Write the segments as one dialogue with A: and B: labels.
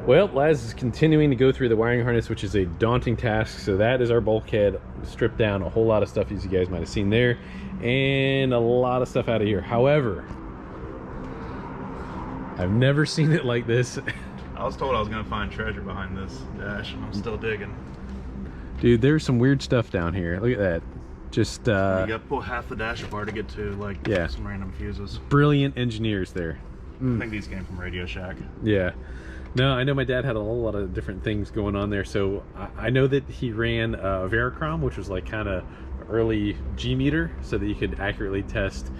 A: Well, Laz is continuing to go through the wiring harness, which is a daunting task. So that is our bulkhead, stripped down, a whole lot of stuff as you guys might have seen there, and a lot of stuff out of here. However, I've never seen it like this.
B: I was told I was gonna find treasure behind this dash, and I'm still digging.
A: Dude, there's some weird stuff down here. Look at that. Just
B: you gotta pull half the dash apart to get to like some random fuses.
A: Brilliant engineers there.
B: I think these came from Radio Shack.
A: Yeah. No, I know my dad had a whole lot of different things going on there. So I know that he ran a Vericrom, which was like kind of early G meter, so that you could accurately test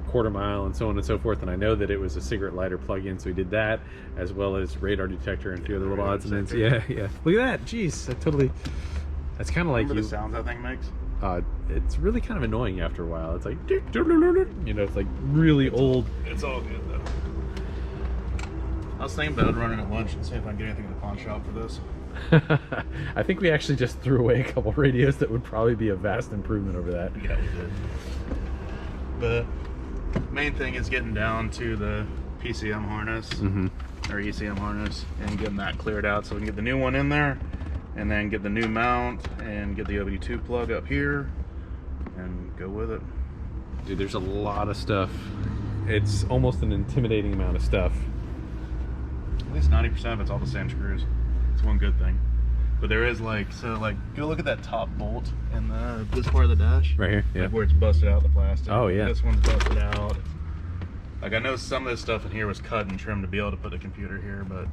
A: quarter mile and so on and so forth. And I know that it was a cigarette lighter plug-in, so he did that, as well as radar detector and a few other little odds and ends. Yeah, yeah. Look at that. Jeez, that's kind of like
B: the sounds that thing makes.
A: It's really kind of annoying after a while. It's like, you know, it's like really old.
B: It's all good though. I was thinking about running at lunch and see if I can get anything in the pawn shop for this.
A: I think we actually just threw away a couple radios that would probably be a vast improvement over that.
B: Yeah, we did. But main thing is getting down to the PCM harness or ECM harness and getting that cleared out so we can get the new one in there, and then get the new mount and get the OBD2 plug up here and go with it.
A: Dude, there's a lot of stuff. It's almost an intimidating amount of stuff.
B: At least 90% of it's all the same screws. It's one good thing. But there is like, go look at that top bolt in this part of the dash.
A: Right here, yeah.
B: Like where it's busted out the plastic.
A: Oh, yeah.
B: This one's busted out. Like I know some of this stuff in here was cut and trimmed to be able to put the computer here, but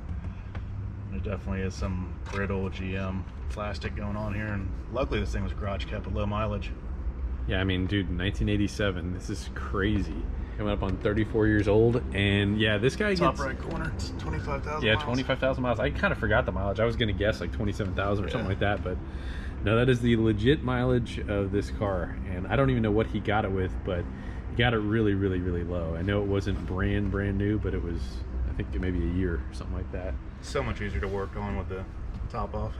B: there definitely is some brittle GM plastic going on here. And luckily this thing was garage kept at low mileage.
A: Yeah, I mean, dude, 1987, this is crazy. Coming up on 34 years old, and yeah, this guy
B: top
A: gets...
B: right corner, it's 25,000
A: Yeah,
B: miles.
A: 25,000 miles. I kind of forgot the mileage. I was going to guess like 27,000 or something like that, but no, that is the legit mileage of this car, and I don't even know what he got it with, but he got it really, really, really low. I know it wasn't brand new, but it was, I think, maybe a year or something like that.
B: So much easier to work on with the top off.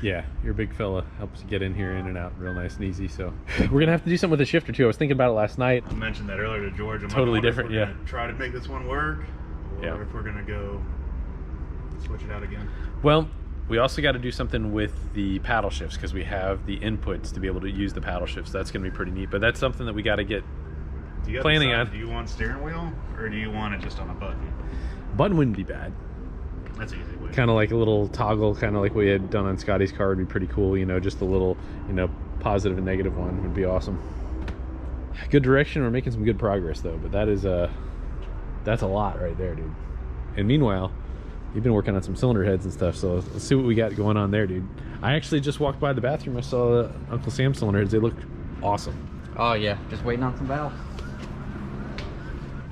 A: Yeah, your big fella helps you get in here, in and out real nice and easy. So we're gonna have to do something with the shifter too. I was thinking about it last night.
B: I mentioned that earlier to George. I'm
A: totally
B: like,
A: different, yeah.
B: Try to make this one work, or if we're gonna go switch it out again.
A: Well, we also got to do something with the paddle shifts because we have the inputs to be able to use the paddle shifts. That's gonna be pretty neat. But that's something that we got to get planning on.
B: Do you want steering wheel or do you want it just on a button?
A: Button wouldn't be bad.
B: That's easy.
A: Kind of like a little toggle, kind of like we had done on Scotty's car would be pretty cool. You know, just a little, you know, positive and negative one would be awesome. Good direction. We're making some good progress though, but that's a lot right there, dude. And meanwhile, you've been working on some cylinder heads and stuff, so let's see what we got going on there, dude. I actually just walked by the bathroom. I saw Uncle Sam's cylinder heads. They look awesome.
C: Oh yeah, just waiting on some valves.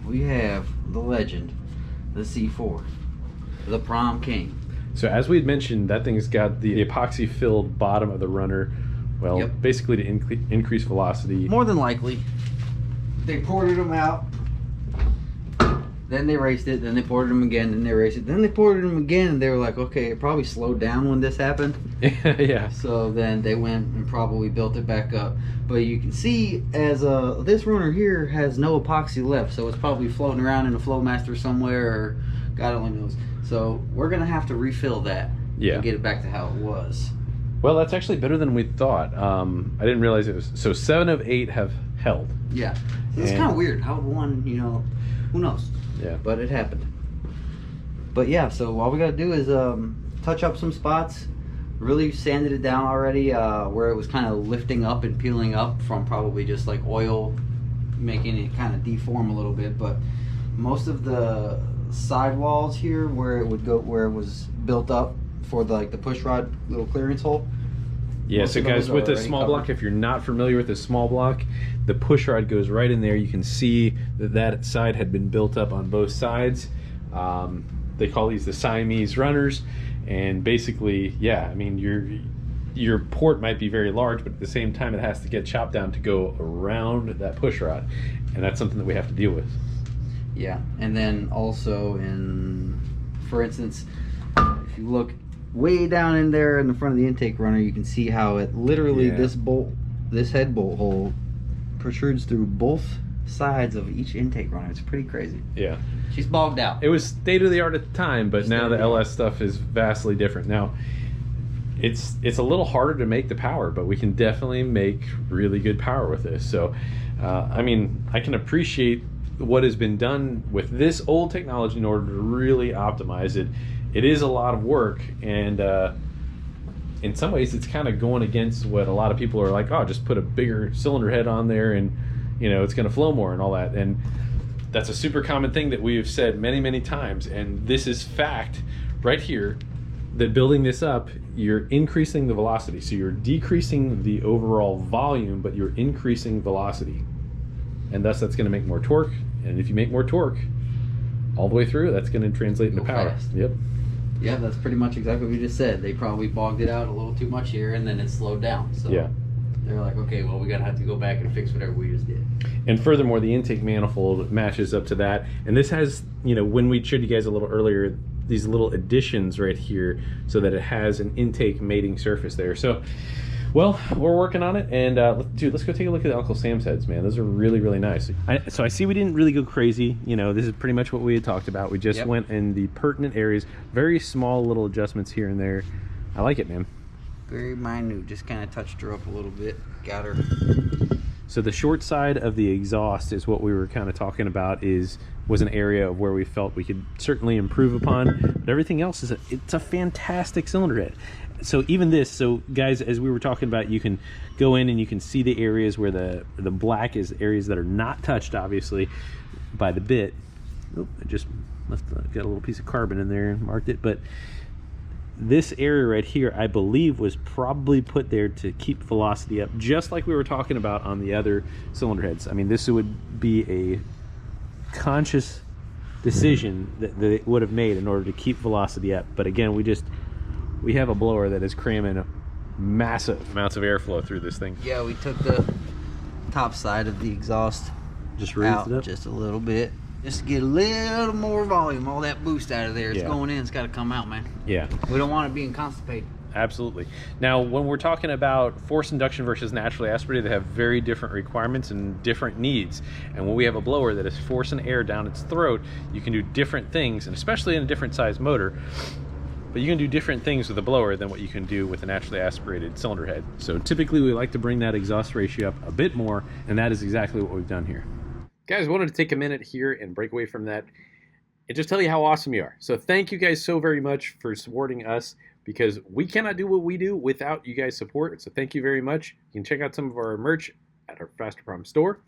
C: We have the legend, the C4. The Prom King.
A: So as we had mentioned, that thing's got the epoxy filled bottom of the runner, well, basically to increase velocity.
C: More than likely. They ported them out, then they raced it, then they ported them again, then they raced it, then they ported them again, and they were like, okay, it probably slowed down when this happened.
A: Yeah.
C: So then they went and probably built it back up. But you can see as this runner here has no epoxy left, so it's probably floating around in a Flowmaster somewhere, or God only knows. So we're gonna have to refill that and get it back to how it was.
A: Well, that's actually better than we thought. I didn't realize it was. So 7 of 8 have held.
C: Yeah, it's kind of weird how one, you know, who knows?
A: Yeah,
C: but it happened. But yeah, so all we gotta do is touch up some spots. Really sanded it down already, where it was kind of lifting up and peeling up from probably just like oil, making it kind of deform a little bit. But most of the sidewalls here where it would go, where it was built up for the push rod little clearance hole.
A: Yeah, so guys, with the small block, if you're not familiar with the small block, the push rod goes right in there. You can see that side had been built up on both sides. They call these the Siamese runners, and basically, yeah, I mean, your port might be very large, but at the same time it has to get chopped down to go around that push rod, and that's something that we have to deal with.
C: Yeah, and then also for instance, if you look way down in there in the front of the intake runner, you can see how it literally, this head bolt hole protrudes through both sides of each intake runner. It's pretty crazy.
A: Yeah.
C: She's bogged out.
A: It was state of the art at the time, but now the LS stuff is vastly different. Now, it's a little harder to make the power, but we can definitely make really good power with this. So, I mean, I can appreciate what has been done with this old technology in order to really optimize it. It is a lot of work, and in some ways it's kind of going against what a lot of people are like, oh, just put a bigger cylinder head on there and, you know, it's going to flow more and all that. And that's a super common thing that we have said many, many times, and this is fact right here, that building this up, you're increasing the velocity. So you're decreasing the overall volume, but you're increasing velocity. And thus that's going to make more torque. And if you make more torque all the way through, that's going to translate into power.
C: Fast.
A: Yep.
C: Yeah, that's pretty much exactly what we just said. They probably bogged it out a little too much here, and then it slowed down. So
A: yeah,
C: they're like, okay, well, we gotta have to go back and fix whatever we just did.
A: And furthermore, the intake manifold matches up to that. And this has, you know, when we showed you guys a little earlier, these little additions right here so that it has an intake mating surface there. So, well, we're working on it, and dude, let's go take a look at Uncle Sam's heads, man. Those are really, really nice. So I see we didn't really go crazy. You know, this is pretty much what we had talked about. We just went in the pertinent areas, very small little adjustments here and there. I like it, man.
C: Very minute, just kind of touched her up a little bit, got her.
A: So the short side of the exhaust is what we were kind of talking about, was an area of where we felt we could certainly improve upon, but everything else it's a fantastic cylinder head. So even this, so guys, as we were talking about, you can go in and you can see the areas where the black is areas that are not touched, obviously, by the bit. Oh, I just got a little piece of carbon in there and marked it, but this area right here, I believe, was probably put there to keep velocity up, just like we were talking about on the other cylinder heads. I mean, this would be a conscious decision that it would have made in order to keep velocity up. But again, we have a blower that is cramming massive amounts of airflow through this thing.
C: Yeah, we took the top side of the exhaust
A: just raised it up
C: just a little bit, just to get a little more volume, all that boost out of there. It's going in, it's got to come out, man.
A: Yeah,
C: we don't want it being constipated.
A: Absolutely. Now, when we're talking about forced induction versus naturally aspirated, they have very different requirements and different needs. And when we have a blower that is forcing air down its throat, you can do different things, and especially in a different size motor. But you can do different things with a blower than what you can do with a naturally aspirated cylinder head. So typically we like to bring that exhaust ratio up a bit more, and that is exactly what we've done here. Guys, I wanted to take a minute here and break away from that and just tell you how awesome you are. So thank you guys so very much for supporting us, because we cannot do what we do without you guys' support. So thank you very much. You can check out some of our merch at our Fasterproms store.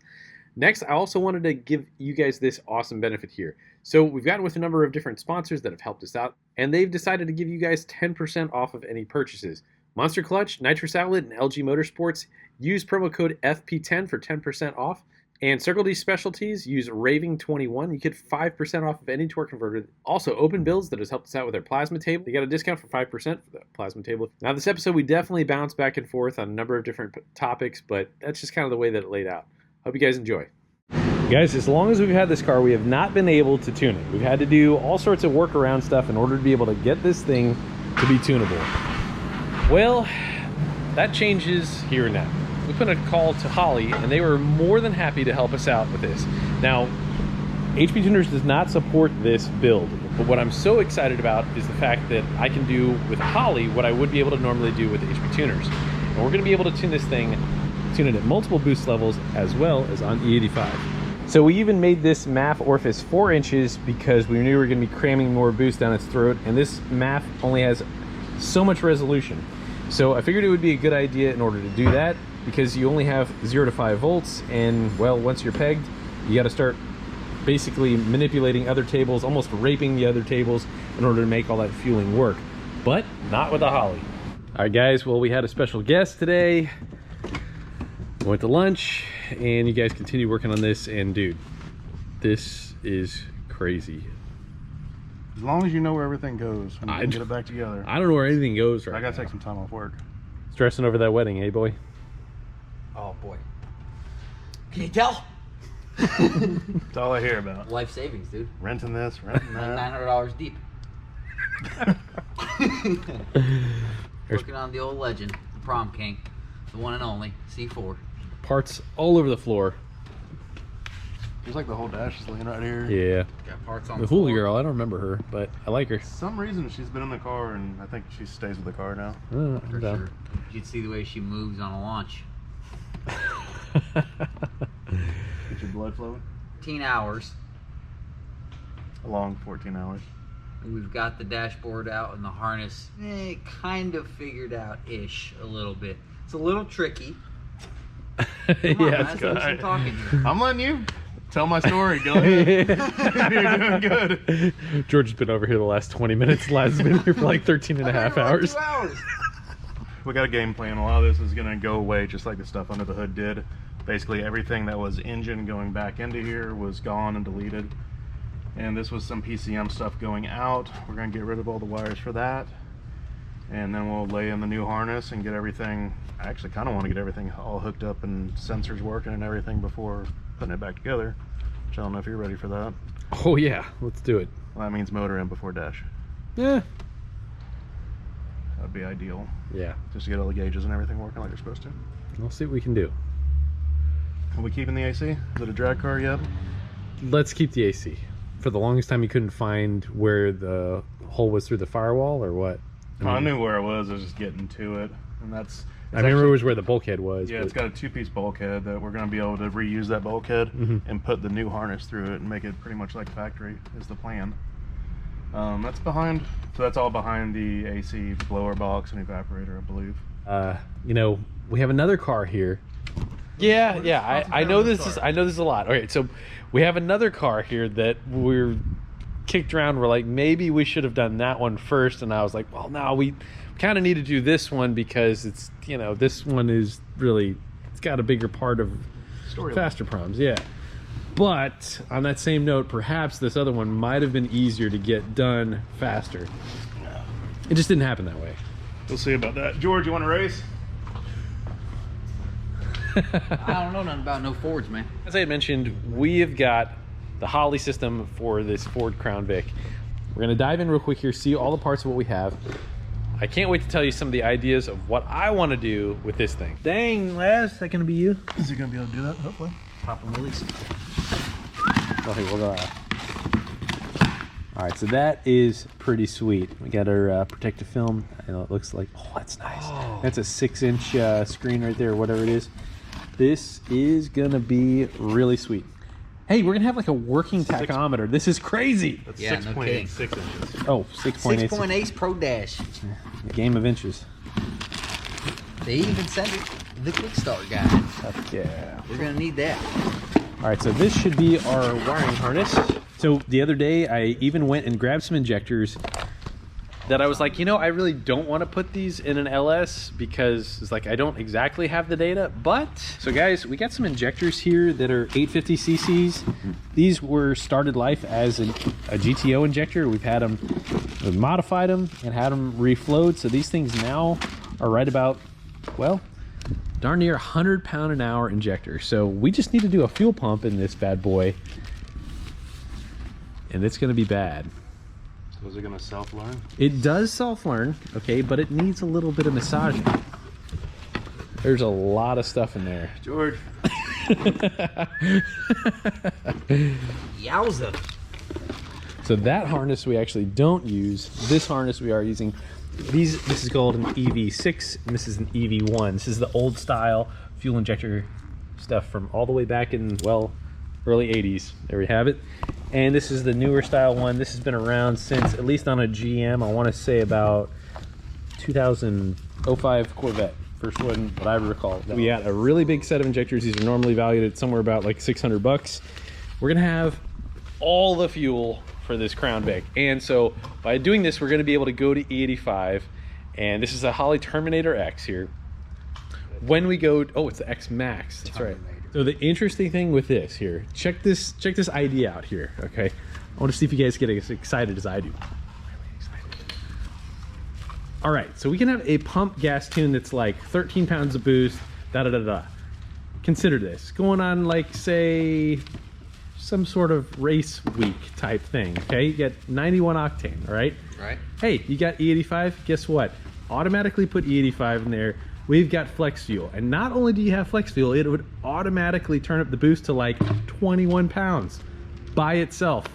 A: Next, I also wanted to give you guys this awesome benefit here. So we've gotten with a number of different sponsors that have helped us out, and they've decided to give you guys 10% off of any purchases. Monster Clutch, Nitrous Outlet, and LG Motorsports, use promo code FP10 for 10% off. And Circle D Specialties, use Raving21. You get 5% off of any torque converter. Also, Open Builds, that has helped us out with their plasma table. You got a discount for 5% for the plasma table. Now, this episode, we definitely bounced back and forth on a number of different topics, but that's just kind of the way that it laid out. Hope you guys enjoy. Guys, as long as we've had this car, we have not been able to tune it. We've had to do all sorts of workaround stuff in order to be able to get this thing to be tunable. Well, that changes here and now. We put a call to Holley, and they were more than happy to help us out with this. Now, HP Tuners does not support this build, but what I'm so excited about is the fact that I can do with Holley what I would be able to normally do with HP Tuners. And we're going to be able to tune this thing, tune it at multiple boost levels, as well as on E85. So we even made this MAF orifice 4 inches because we knew we were going to be cramming more boost down its throat, and this MAF only has so much resolution. So I figured it would be a good idea in order to do that, because you only have 0 to 5 volts, and well, once you're pegged, you got to start basically manipulating other tables, almost raping the other tables in order to make all that fueling work. But not with a Holley. All right, guys, well, we had a special guest today. Went to lunch, and you guys continue working on this, and dude, this is crazy.
B: As long as you know where everything goes when you get it back together.
A: I don't know where anything goes right now.
B: I gotta take some time off work.
A: Stressing over that wedding, eh, boy?
C: Oh boy. Can you tell?
B: That's all I hear about.
C: Life savings, dude.
B: Renting this, renting that.
C: $900 deep. Working on the old legend, the prom king, the one and only C4.
A: Parts all over the floor.
B: There's like the whole dash is laying right here.
A: Yeah.
C: Got parts on
A: The Hooley girl, I don't remember her, but I like her.
B: For some reason, she's been in the car, and I think she stays with the car now.
C: For sure. You can see the way she moves on a launch.
B: Get your blood flowing?
C: 14 hours.
B: A long 14 hours.
C: We've got the dashboard out and the harness kind of figured out-ish a little bit. It's a little tricky. Come on,
A: Yeah,
C: let's do some talking here.
B: I'm letting you tell my story. Go ahead. You're doing good.
A: George has been over here the last 20 minutes. Last been here for like 13 and a half hours.
C: 2 hours.
B: We got a game plan. A lot of this is going to go away just like the stuff under the hood did. Basically, everything that was engine going back into here was gone and deleted. And this was some PCM stuff going out. We're going to get rid of all the wires for that. And then we'll lay in the new harness and get everything. I actually kind of want to get everything all hooked up and sensors working and everything before putting it back together. Which I don't know if you're ready for that.
A: Oh yeah, let's do it.
B: Well, that means motor in before dash.
A: Yeah.
B: That'd be ideal.
A: Yeah.
B: Just to get all the gauges and everything working like they're supposed to.
A: We'll see what we can do.
B: Are we keeping the AC? Is it a drag car yet?
A: Let's keep the AC. For the longest time, you couldn't find where the hole was through the firewall or what?
B: I knew where it was. I was just getting to it, and that's.
A: I remember it was where the bulkhead was.
B: Yeah,
A: but...
B: it's got a two-piece bulkhead that we're going to be able to reuse that bulkhead and put the new harness through it and make it pretty much like factory is the plan. That's behind. So that's all behind the AC blower box and evaporator, I believe.
A: You know, we have another car here. Yeah. I know this is. I know this is a lot. All right, so we have another car here that we're kicked around. We're like, maybe we should have done that one first, and I was like, well, no, we kind of need to do this one because it's, you know, this one is really, it's got a bigger part of Fasterproms, yeah. But on that same note, perhaps this other one might have been easier to get done faster. It just didn't happen that way.
B: We'll see about that. George, you want to race?
C: I don't know nothing about no Fords, man.
A: As I had mentioned, we have got the Holley system for this Ford Crown Vic. We're gonna dive in real quick here, see all the parts of what we have. I can't wait to tell you some of the ideas of what I want to do with this thing. Dang, Les, is that gonna be you?
B: Is he going to be able to do that, hopefully?
C: Popping wheelies.
A: Okay, we'll go. All right, so that is pretty sweet. We got our protective film. I know it looks like, oh, that's nice. Oh. That's a 6-inch screen right there, whatever it is. This is gonna be really sweet. Hey, we're gonna have like a working tachometer. This is crazy.
B: That's
C: Yeah, no kidding.
B: 6.86 inches.
A: Oh, 6.8.
C: 6.8 Pro Dash.
A: A game of inches.
C: They even sent it the quick start guide.
A: Heck yeah.
C: We're gonna need that.
A: All right, so this should be our wiring harness. So the other day, I even went and grabbed some injectors that I was like, you know, I really don't want to put these in an LS because it's like I don't exactly have the data. But so guys, we got some injectors here that are 850 cc's. These were started life as a GTO injector. We've had them, we've modified them and had them reflowed. So these things now are right about, well, darn near 100 pound an hour injector. So we just need to do a fuel pump in this bad boy, and it's going to be bad.
B: So is it going to self-learn?
A: It does self-learn, okay, but it needs a little bit of massaging. There's a lot of stuff in there.
B: George.
C: Yowza.
A: So that harness we actually don't use. This harness we are using. This is called an EV6, and this is an EV1. This is the old style fuel injector stuff from all the way back in, well, early 80s. There we have it. And this is the newer style one. This has been around since, at least on a GM, I want to say about 2005 Corvette. First one that I recall. We got a really big set of injectors. These are normally valued at somewhere about like 600 bucks. We're gonna have all the fuel for this Crown Vic. And so by doing this, we're gonna be able to go to E85. And this is a Holley Terminator X here. When we go, oh, it's the X Max, that's right. So the interesting thing with this here, check this idea out here, okay? I want to see if you guys get as excited as I do. Really excited. All right, so we can have a pump gas tune that's like 13 pounds of boost, da-da-da-da. Consider this, going on like, say, some sort of race week type thing, okay? You get 91 octane, all right?
C: Right.
A: Hey, you got E85, guess what? Automatically put E85 in there we've got flex fuel. And not only do you have flex fuel, it would automatically turn up the boost to like 21 pounds by itself.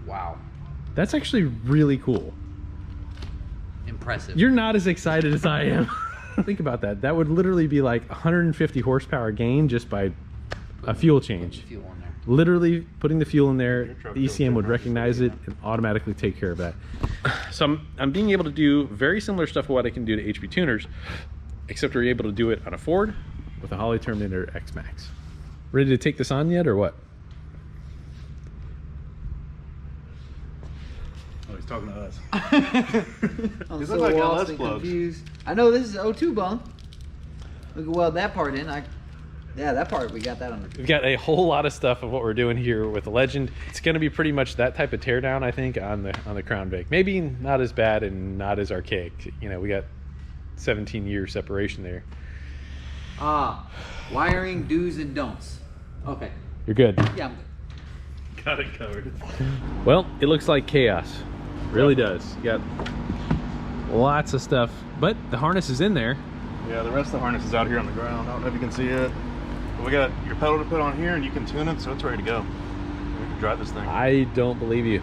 C: Wow.
A: That's actually really cool.
C: Impressive.
A: You're not as excited as I am. Think about that. That would literally be like 150 horsepower gain just by a fuel change.
C: Fuel in there.
A: Literally putting the fuel in there, the ECM would recognize it and automatically take care of that. So I'm being able to do very similar stuff to what I can do to HP tuners, except we're able to do it on a Ford with a Holley Terminator X-Max. Ready to take this on yet or what?
B: Oh, he's talking to us.
C: I'm
B: These
C: so
B: look like
C: lost
B: LS
C: and
B: plugs.
C: confused. I know this is O2 bone. Look at weld that part in. Yeah, that part, we got that under.
A: We've got a whole lot of stuff of what we're doing here with the Legend. It's going to be pretty much that type of teardown, I think, on the Crown Vic. Maybe not as bad and not as archaic. You know, we got 17-year separation there.
C: Wiring do's and don'ts. Okay.
A: You're good.
C: Yeah, I'm good.
B: Got it covered.
A: Well, it looks like chaos. Really does. You got lots of stuff, but the harness is in there.
B: Yeah, the rest of the harness is out here on the ground. I don't know if you can see it. But we got your pedal to put on here and you can tune it so it's ready to go. We can drive this thing.
A: I don't believe you.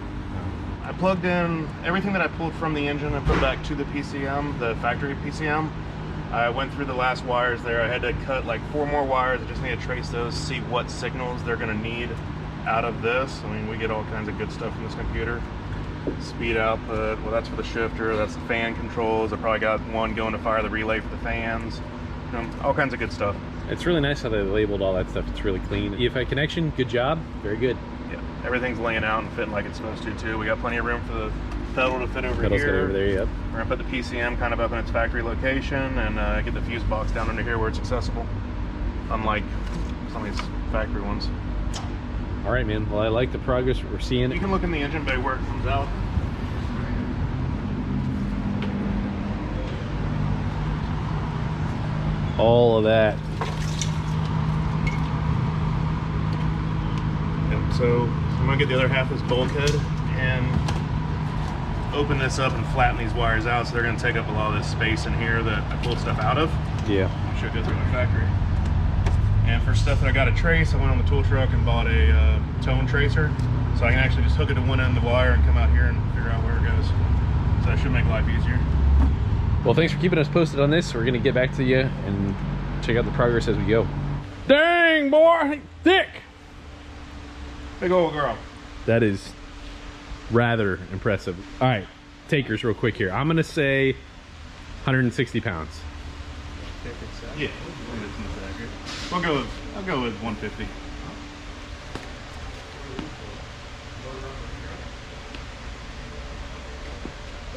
B: I plugged in everything that I pulled from the engine and put back to the PCM, the factory PCM. I went through the last wires there. I had to cut like 4 more wires. I just need to trace those, see what signals they're gonna need out of this. I mean, we get all kinds of good stuff from this computer. Speed output, well, that's for the shifter. That's the fan controls. I probably got one going to fire the relay for the fans. You know, all kinds of good stuff.
A: It's really nice how they labeled all that stuff. It's really clean. EFI connection, good job. Very good.
B: Yeah, everything's laying out and fitting like it's supposed to too. We got plenty of room for the pedal to fit over
A: Pedals
B: here.
A: fit over there, yep.
B: We're gonna put the PCM kind of up in its factory location and get the fuse box down under here where it's accessible. Unlike some of these factory ones.
A: All right, man. Well, I like the progress we're seeing.
B: You can look in the engine bay where it comes out.
A: All of that.
B: Yep, so I'm gonna get the other half of this bulkhead and open this up and flatten these wires out so they're gonna take up a lot of this space in here that I pulled stuff out of.
A: Yeah.
B: I should go through my factory. And for stuff that I got to trace, I went on the tool truck and bought a tone tracer. So I can actually just hook it to one end of the wire and come out here and figure out where it goes. So that should make life easier.
A: Well, thanks for keeping us posted on this. We're going to get back to you and check out the progress as we go. Dang, boy! Thick!
B: Big old girl.
A: That is rather impressive. All right, takers real quick here. I'm going to say 160 pounds.
B: Yeah, I'll go with 150.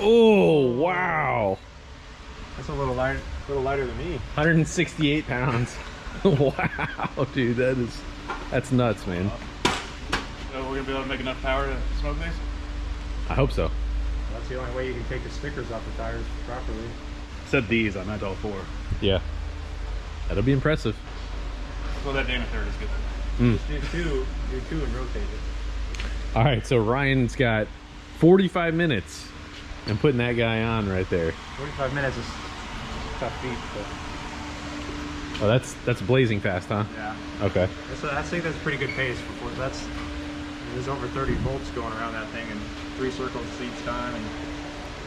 A: Oh, wow.
B: That's a little lighter than me.
A: 168 pounds. Wow, dude, that's nuts, man.
B: So we're gonna be able to make enough power to smoke these?
A: I hope so.
D: That's the only way you can take the stickers off the tires properly.
B: Except these, I meant all 4.
A: Yeah. That'll be impressive.
B: So that damn third is good.
D: Just do two and rotate it.
A: All right, so Ryan's got 45 minutes and putting that guy on right there.
D: 45 minutes is tough beat, but
A: Oh, that's blazing fast, huh?
D: yeah.
A: Okay.
D: I think that's a pretty good pace for there's over 30 volts going around that thing and 3 circles each time. And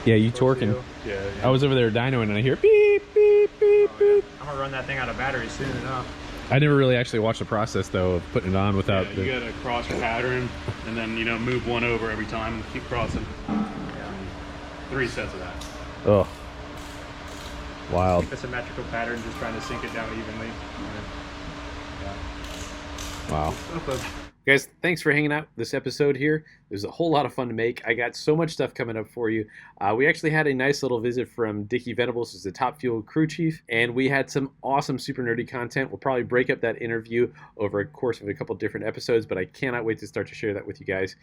A: Yeah, you torquing.
B: Yeah.
A: I was over there dynoing and I hear beep, beep, beep, beep.
D: I'm gonna run that thing out of battery soon enough.
A: I never really actually watched the process though of putting it on without
B: You gotta cross your pattern and then move one over every time and keep crossing.
D: Yeah.
B: 3 sets of that.
A: Oh. Wild.
D: Keep a symmetrical pattern, just trying to sink it down evenly.
A: Wow. Guys, thanks for hanging out this episode here. There's a whole lot of fun to make. I got so much stuff coming up for you. We actually had a nice little visit from Dickie Venables, who's the Top Fuel crew chief, and we had some awesome super nerdy content. We'll probably break up that interview over a course of a couple different episodes, but I cannot wait to start to share that with you guys.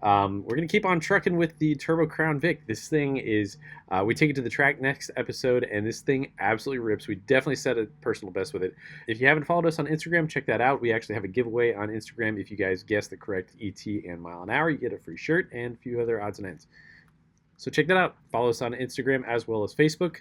A: We're going to keep on trucking with the Turbo Crown Vic. This thing is, we take it to the track next episode, and this thing absolutely rips. We definitely set a personal best with it. If you haven't followed us on Instagram, check that out. We actually have a giveaway on Instagram. If you guys guess the correct ET and mile an hour, you get a free shirt and a few other odds and ends. So check that out. Follow us on Instagram as well as Facebook.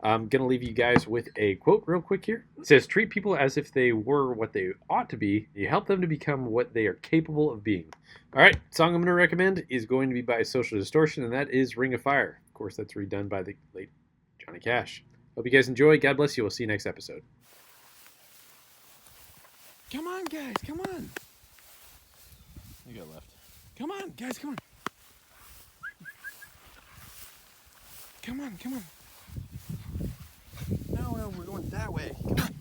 A: I'm going to leave you guys with a quote real quick here. It says, treat people as if they were what they ought to be. You help them to become what they are capable of being. All right, song I'm going to recommend is going to be by Social Distortion, and that is Ring of Fire. Of course, that's redone by the late Johnny Cash. Hope you guys enjoy. God bless you. We'll see you next episode.
E: Come on, guys, come on. You got left. Come on, guys, come on. Come on, come on. No, we're going that way. Come on.